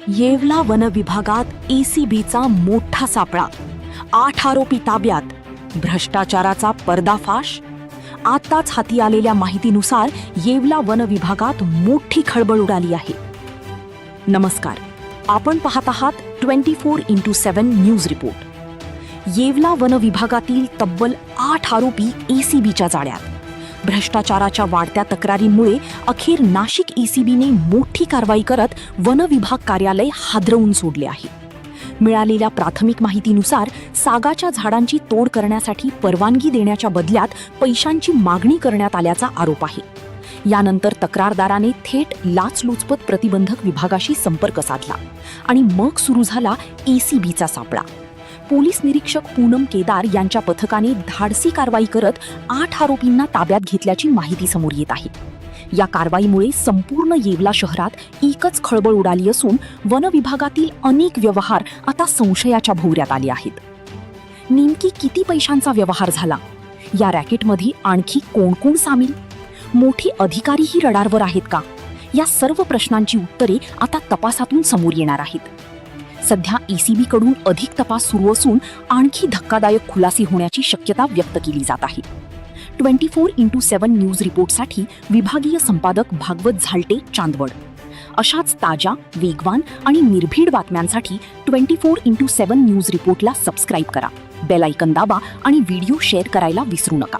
Yeola one विभागात एसीबीचा मोठा सापळा, 8 आरोपी ताब्यात, भ्रष्टाचाराचा पर्दाफाश. आताच हाती आलेल्या माहितीनुसार येवला वन विभागात मोठी खळबळ उडाली आहे. नमस्कार, आपण पाहत आहात 24x7 news report. Yeola one विभागातील तब्बल 8 आरोपी एसीबीच्या जाळ्यात. भ्रष्टाचाराच्या वाढत्या तक्रारींमुळे अखेर नाशिक एसीबीने मोठी कारवाई करत वन विभाग कार्यालय हादरवून सोडले आहे. मिळालेल्या प्राथमिक माहितीनुसार सागाच्या झाडांची तोड करण्यासाठी परवानगी देण्याच्या बदल्यात पैशांची मागणी करण्यात आल्याचा आरोप आहे. यानंतर तक्रारदाराने थेट लाचलुचपत प्रतिबंधक विभागाशी संपर्क साधला आणि मग सुरू झाला एसीबीचा सापळा. पोलीस निरीक्षक पूनम केदार यांच्या पथकाने धाडसी कारवाई करत 8 आरोपींना ताब्यात घेतल्याची माहिती समोर येत आहे. या कारवाईमुळे संपूर्ण येवला शहरात एकच खळबळ उडाली असून वन विभागातील अनेक व्यवहार आता संशयाच्या भोवऱ्यात आले आहेत. नेमकी किती पैशांचा व्यवहार झाला? या रॅकेटमध्ये आणखी कोण कोण सामील? मोठी अधिकारीही रडारवर आहेत का? या सर्व प्रश्नांची उत्तरे आता तपासातून समोर येणार आहेत. सध्या एसीबी कडून अधिक तपास सुरू असून आणखी धक्कादायक खुलासे होण्याची शक्यता व्यक्त केली जात आहे. 24x7 न्यूज रिपोर्टसाठी विभागीय संपादक भागवत झालटे, चांदवड. अशाच ताज्या, वेगवान आणि निर्भीड बातम्यांसाठी 24x7 न्यूज रिपोर्टला सबस्क्राईब करा, बेल आयकॉन दाबा आणि व्हिडिओ शेअर करायला विसरू नका.